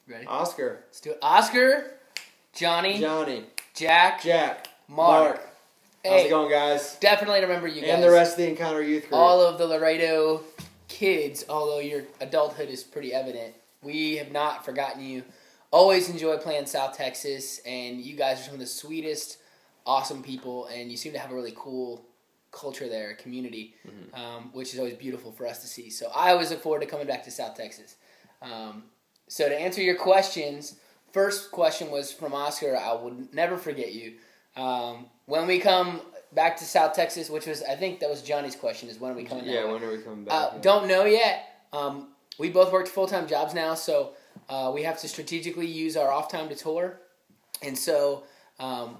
Ready? Oscar. Let's do it. Oscar, Johnny, Jack, Mark. How's it going, guys? Definitely remember you guys. And the rest of the Encounter Youth Group. All of the Laredo kids, although your adulthood is pretty evident. We have not forgotten you. Always enjoy playing South Texas, and you guys are some of the sweetest, awesome people, and you seem to have a really cool culture there, community, which is always beautiful for us to see. So I always look forward to coming back to South Texas. So to answer your questions, first question was from Oscar. I would never forget you. When we come back to South Texas, which was, I think that was Johnny's question, is when are we coming back? Yeah, when are we coming back? Don't know yet. We both work full-time jobs now, so we have to strategically use our off time to tour. And so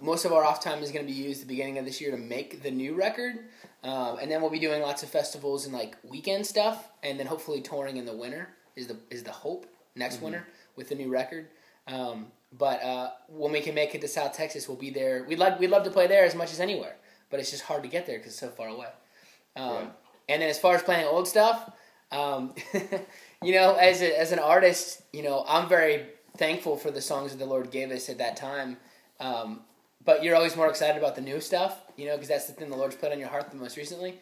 most of our off time is going to be used at the beginning of this year to make the new record. And then we'll be doing lots of festivals and like weekend stuff, and then hopefully touring in the winter is the hope next winter with the new record. But when we can make it to South Texas, we'll be there. We'd love to play there as much as anywhere, but it's just hard to get there because it's so far away. And then as far as playing old stuff, you know, as an artist, you know, I'm very thankful for the songs that the Lord gave us at that time. But you're always more excited about the new stuff, you know, because that's the thing the Lord's put on your heart the most recently.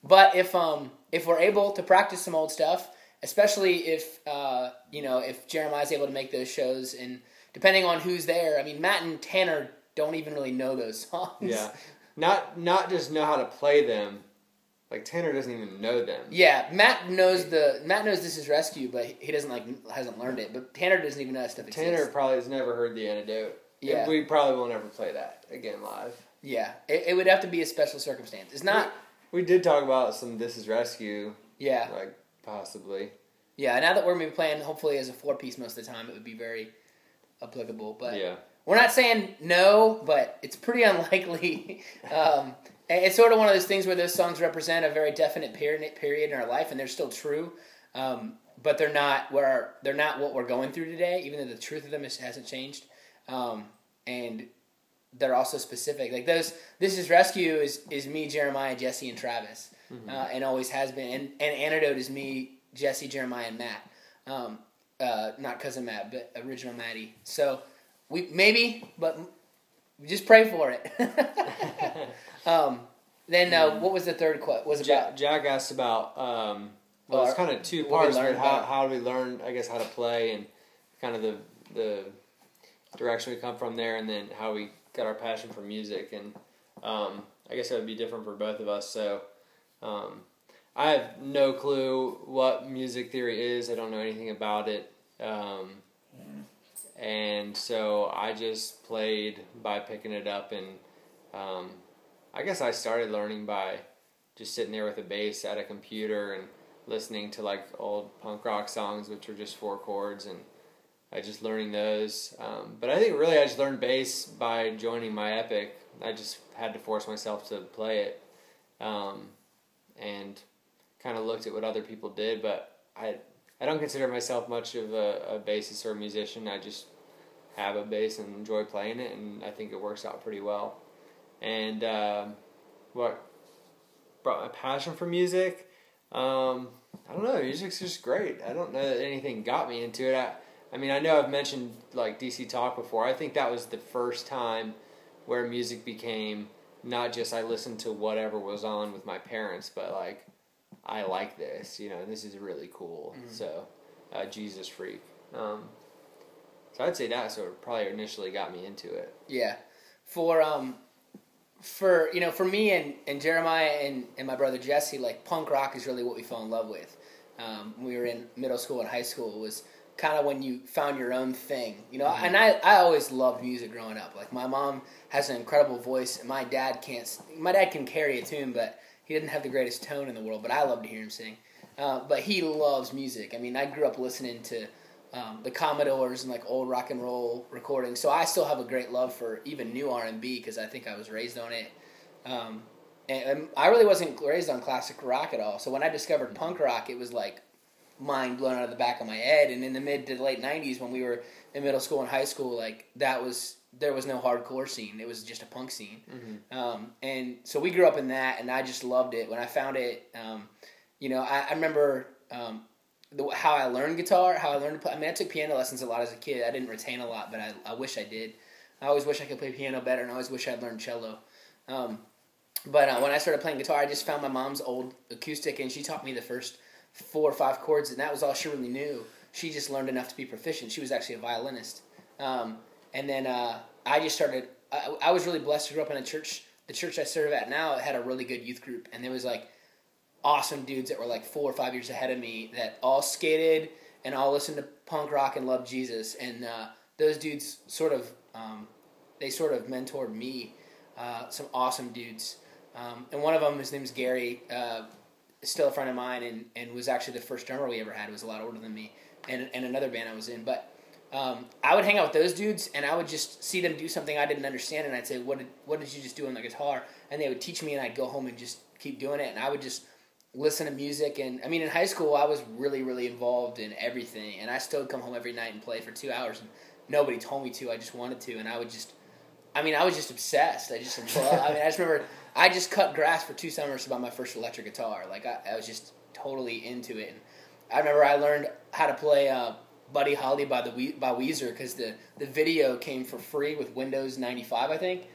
But if we're able to practice some old stuff, especially if Jeremiah's able to make those shows, and depending on who's there, I mean, Matt and Tanner don't even really know those songs. Yeah, not just know how to play them. Like Tanner doesn't even know them. Yeah, Matt knows This Is Rescue, but he hasn't learned it. But Tanner doesn't even know that stuff exists. Tanner probably has never heard The Antidote. Yeah, and we probably will never play that again live. Yeah, it would have to be a special circumstance. It's not. We did talk about some This Is Rescue. Yeah, like possibly. Yeah, now that we're going to be playing, hopefully as a 4-piece most of the time, it would be very applicable. But yeah, we're not saying no, but it's pretty unlikely. It's sort of one of those things where those songs represent a very definite period in our life, and they're still true. But they're not what we're going through today, even though the truth of them hasn't changed. And they're also specific. Like This Is Rescue is me, Jeremiah, Jesse, and Travis, and always has been. And Antidote is me, Jesse, Jeremiah, and Matt. Not cousin Matt, but original Matty. So but just pray for it. Then what was the third question? Jack asked about. Well, it's kind of two parts. How do we learn? I guess how to play and kind of the direction we come from there, and then how we got our passion for music. And I guess it would be different for both of us. So I have no clue what music theory is. I don't know anything about it. And so I just played by picking it up, and I guess I started learning by just sitting there with a bass at a computer and listening to like old punk rock songs, which are just 4 chords, and I just learning those. But I think really I just learned bass by joining My Epic. I just had to force myself to play it, and kind of looked at what other people did. But I don't consider myself much of a bassist or a musician. I just have a bass and enjoy playing it, and I think it works out pretty well. And what brought my passion for music? I don't know. Music's just great. I don't know that anything got me into it. I mean, I know I've mentioned like DC Talk before. I think that was the first time where music became not just I listened to whatever was on with my parents, but like I like this. You know, this is really cool. So, Jesus Freak. So I'd say that sort of probably initially got me into it. Yeah, for me and Jeremiah and my brother Jesse, like punk rock is really what we fell in love with. When we were in middle school and high school, it was kind of when you found your own thing, you know. And I always loved music growing up. Like my mom has an incredible voice, and my dad can carry a tune, but he didn't have the greatest tone in the world. But I love to hear him sing. But he loves music. I mean, I grew up listening to the Commodores and like old rock and roll recordings. So I still have a great love for even new R&B because I think I was raised on it. And I really wasn't raised on classic rock at all. So when I discovered punk rock, it was like mind blown out of the back of my head. And in the mid to late 90s when we were in middle school and high school, like there was no hardcore scene. It was just a punk scene. And so we grew up in that, and I just loved it. When I found it, I remember how I learned guitar, how I learned to play. I mean, I took piano lessons a lot as a kid. I didn't retain a lot, but I wish I did. I always wish I could play piano better, and I always wish I'd learned cello. But when I started playing guitar, I just found my mom's old acoustic, and she taught me the first 4 or 5 chords, and that was all she really knew. She just learned enough to be proficient. She was actually a violinist. And then I just started. I was really blessed to grow up in a church. The church I serve at now had a really good youth group, and there was like awesome dudes that were like 4 or 5 years ahead of me that all skated and all listened to punk rock and loved Jesus. And those dudes sort of mentored me. Some awesome dudes. And one of them, his name's Gary, is still a friend of mine, and was actually the first drummer we ever had. Was a lot older than me, and another band I was in. But I would hang out with those dudes, and I would just see them do something I didn't understand, and I'd say, what did you just do on the guitar? And they would teach me, and I'd go home and just keep doing it, and I would just listen to music. And I mean, in high school, I was really, really involved in everything, and I still would come home every night and play for 2 hours, and nobody told me to. I just wanted to, and I was just obsessed. I just remember I just cut grass for 2 summers to buy my first electric guitar. Like, I was just totally into it. And I remember I learned how to play Buddy Holly by Weezer because the video came for free with Windows 95, I think.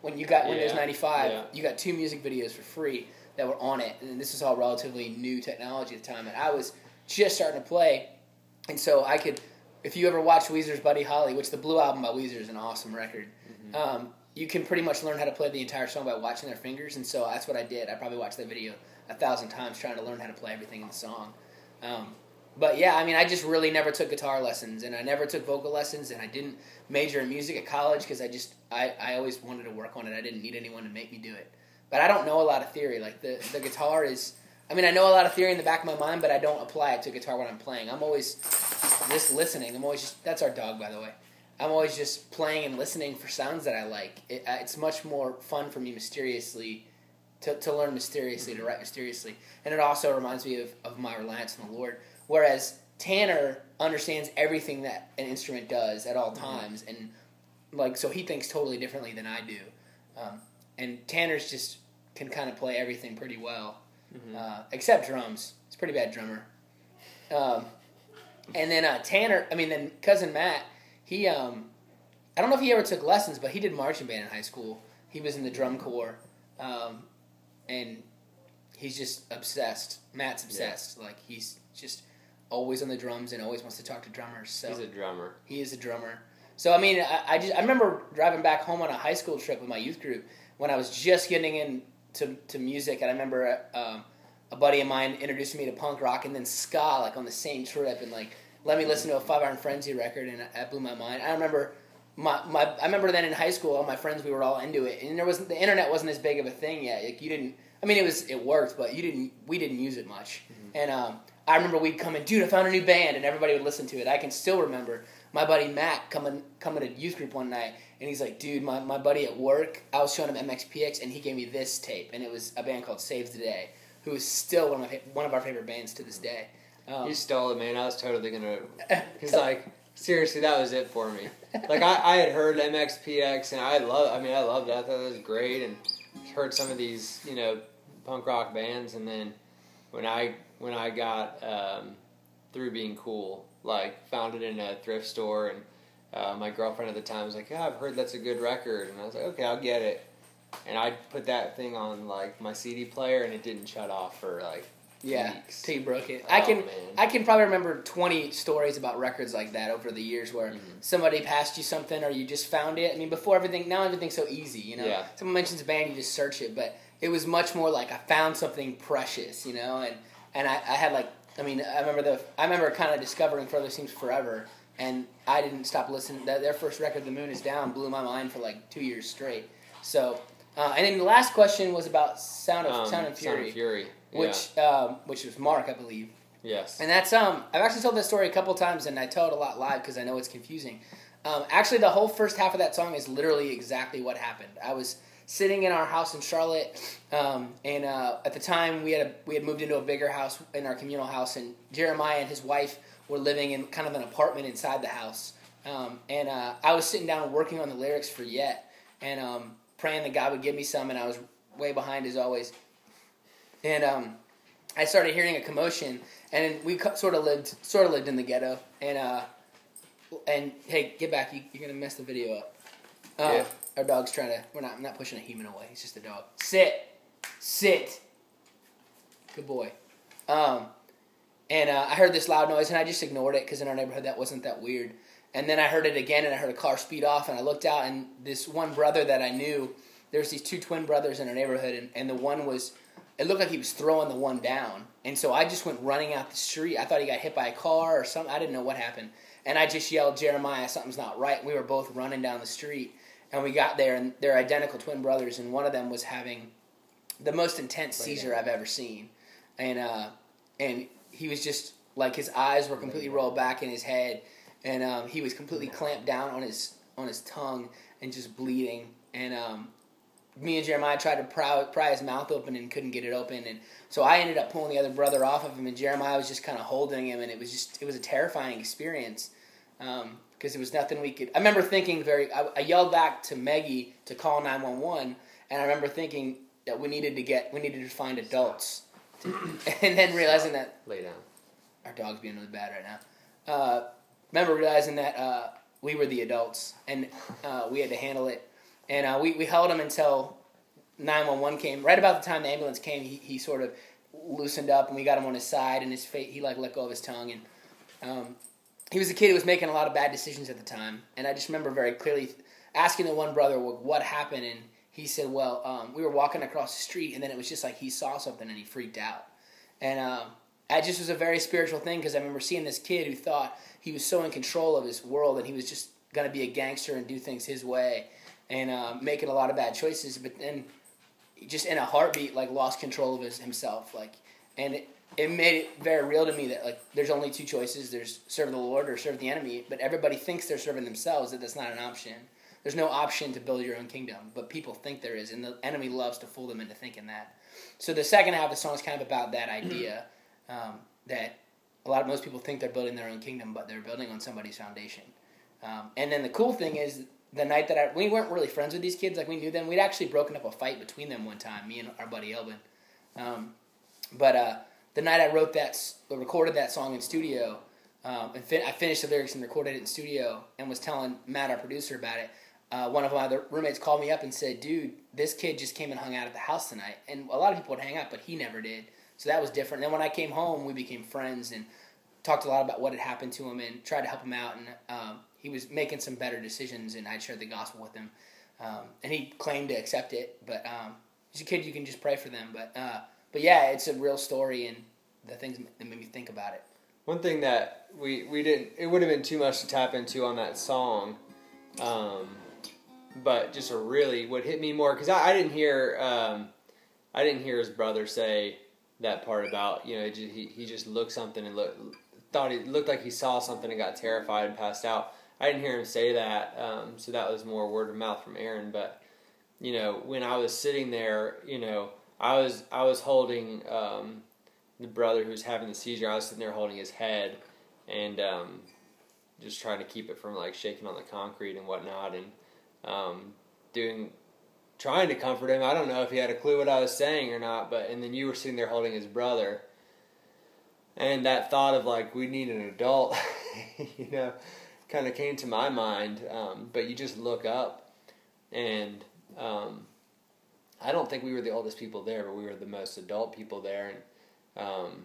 When you got Windows 95, you got 2 music videos for free that were on it. And this was all relatively new technology at the time. And I was just starting to play. And so I could, if you ever watch Weezer's Buddy Holly, which the Blue Album by Weezer is an awesome record, you can pretty much learn how to play the entire song by watching their fingers, and so that's what I did. I probably watched that video 1,000 times trying to learn how to play everything in the song. But yeah, I mean, I just really never took guitar lessons, and I never took vocal lessons, and I didn't major in music at college because I always wanted to work on it. I didn't need anyone to make me do it. But I don't know a lot of theory. Like, the guitar is... I mean, I know a lot of theory in the back of my mind, but I don't apply it to guitar when I'm playing. I'm always just listening. I'm always just... That's our dog, by the way. I'm always just playing and listening for sounds that I like. It's much more fun for me mysteriously to learn mysteriously, to write mysteriously. And it also reminds me of my reliance on the Lord. Whereas Tanner understands everything that an instrument does at all times. And like, so he thinks totally differently than I do. And Tanner's just can kind of play everything pretty well. Except drums. He's a pretty bad drummer. And then then cousin Matt, he, I don't know if he ever took lessons, but he did marching band in high school. He was in the drum corps, and he's just obsessed. Matt's obsessed. Yeah. Like, he's just always on the drums and always wants to talk to drummers. So he's a drummer. He is a drummer. So, I mean, I remember driving back home on a high school trip with my youth group when I was just getting into music, and I remember a buddy of mine introduced me to punk rock and then ska, like, on the same trip, and, like, let me listen to a 5 Iron Frenzy record, and that blew my mind. I remember I remember then in high school, all my friends, we were all into it, and the internet wasn't as big of a thing yet. Like, you didn't. I mean, it worked, but we didn't use it much. And I remember we'd come in, dude, I found a new band, and everybody would listen to it. I can still remember my buddy Matt coming to youth group one night, and he's like, dude, my buddy at work, I was showing him MXPX, and he gave me this tape, and it was a band called Saves the Day, who is still one of our favorite bands to this day. You stole it, man. I was totally going to... Because, like, seriously, that was it for me. Like, I had heard MXPX, and I loved it. I thought it was great, and heard some of these, punk rock bands, and then when I got through being cool, like, found it in a thrift store, and my girlfriend at the time was like, yeah, I've heard that's a good record, and I was like, okay, I'll get it. And I put that thing on, like, my CD player, and it didn't shut off for, like, weeks. Till you broke it. Oh, I can probably remember 20 stories about records like that over the years where somebody passed you something or you just found it. I mean, now everything's so easy, Yeah. Someone mentions a band, you just search it, but it was much more like I found something precious, and I had like, I remember kind of discovering Further Seems Forever, and I didn't stop listening. Their first record, The Moon Is Down, blew my mind for like 2 years straight. So, and then the last question was about Sound of Fury. Sound of Fury. Which was Mark, I believe. Yes. And that's I've actually told that story a couple times, and I tell it a lot live because I know it's confusing. Actually, the whole first half of that song is literally exactly what happened. I was sitting in our house in Charlotte, and at the time we had moved into a bigger house, in our communal house, and Jeremiah and his wife were living in kind of an apartment inside the house. And I was sitting down working on the lyrics for Yet, and praying that God would give me some, and I was way behind as always. And I started hearing a commotion, and we sort of lived in the ghetto, and hey, get back! You're gonna mess the video up. Yeah. Our dog's trying to. I'm not pushing a human away. He's just a dog. Sit. Good boy. I heard this loud noise, and I just ignored it because in our neighborhood that wasn't that weird. And then I heard it again, and I heard a car speed off, and I looked out, and this one brother that I knew, there's these two twin brothers in our neighborhood, and the one was, it looked like he was throwing the one down. And so I just went running out the street. I thought he got hit by a car or something. I didn't know what happened. And I just yelled, Jeremiah, something's not right. We were both running down the street, and we got there, and they're identical twin brothers, and one of them was having the most intense seizure I've ever seen. And he was just, like, his eyes were completely rolled back in his head, and he was completely clamped down on his tongue and just bleeding. And me and Jeremiah tried to pry his mouth open and couldn't get it open. And so I ended up pulling the other brother off of him, and Jeremiah was just kind of holding him, and it was a terrifying experience because it was nothing we could. I remember thinking I yelled back to Maggie to call 911, and I remember thinking that we needed to find adults. And then realizing that lay down. Our dog's being really bad right now. Remember realizing that we were the adults, and we had to handle it. And we held him until 911 came. Right about the time the ambulance came, he sort of loosened up, and we got him on his side, and his face, he let go of his tongue. And he was a kid who was making a lot of bad decisions at the time. And I just remember very clearly asking the one brother what happened, and he said, well, we were walking across the street, and then it was just like he saw something, and he freaked out. And it just was a very spiritual thing, because I remember seeing this kid who thought he was so in control of his world, and he was just going to be a gangster and do things his way, and making a lot of bad choices. But then, just in a heartbeat, like, lost control of himself. Like, and it made it very real to me that, like, there's only two choices. There's serve the Lord or serve the enemy. But everybody thinks they're serving themselves, that that's not an option. There's no option to build your own kingdom, but people think there is, and the enemy loves to fool them into thinking that. So the second half of the song is kind of about that idea that most people think they're building their own kingdom, but they're building on somebody's foundation. And then the cool thing is, the night that we weren't really friends with these kids, like, we knew them. We'd actually broken up a fight between them one time, me and our buddy Elvin. But the night I recorded that song in studio, and I finished the lyrics and recorded it in studio, and was telling Matt, our producer, about it. One of my other roommates called me up and said, dude, this kid just came and hung out at the house tonight. And a lot of people would hang out, but he never did. So that was different. And then when I came home, we became friends and talked a lot about what had happened to him and tried to help him out. And he was making some better decisions, and I shared the gospel with him. And he claimed to accept it. But he's a kid, you can just pray for them. But yeah, it's a real story, and the things that made me think about it. One thing that we didn't, it would have been too much to tap into on that song, but just what hit me more, because I didn't hear his brother say that part about, he just looked something and looked like he saw something and got terrified and passed out. I didn't hear him say that, so that was more word of mouth from Aaron. But when I was sitting there, I was holding the brother who was having the seizure. I was sitting there holding his head and just trying to keep it from, like, shaking on the concrete and whatnot, and trying to comfort him. I don't know if he had a clue what I was saying or not, and then you were sitting there holding his brother, and that thought of, like, we need an adult, kind of came to my mind. But you just look up, and I don't think we were the oldest people there, but we were the most adult people there, and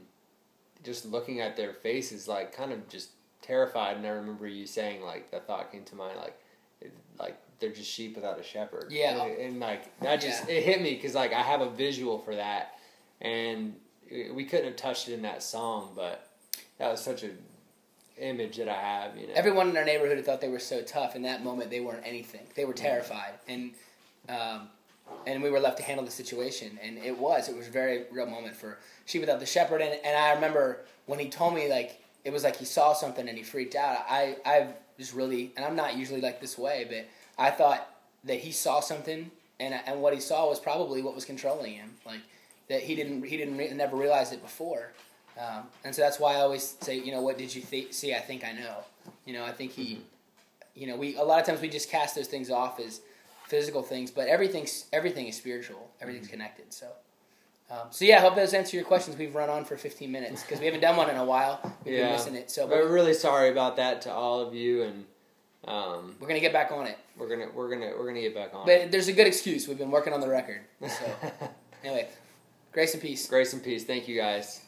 just looking at their faces, like, kind of just terrified. And I remember you saying, like, that thought came to mind, like they're just sheep without a shepherd. Yeah. And like, that just, it hit me, because, like, I have a visual for that, and we couldn't have touched it in that song, but that was such an image that I have, Everyone in our neighborhood who thought they were so tough, in that moment they weren't anything. They were terrified, and we were left to handle the situation, and it was a very real moment for sheep without the shepherd. And I remember when he told me, like, it was like he saw something and he freaked out. I just really, and I'm not usually like this way, but I thought that he saw something, and what he saw was probably what was controlling him, like, that he never realized it before. And so that's why I always say, what did you see? I think I know. I think he, a lot of times we just cast those things off as physical things, but everything is spiritual. Everything's connected. So, So yeah, I hope those answer your questions. We've run on for 15 minutes because we haven't done one in a while. We've been missing it. So we're really sorry about that to all of you, and we're gonna get back on it. We're gonna get back on. But there's a good excuse. We've been working on the record. So anyway, grace and peace. Grace and peace. Thank you guys.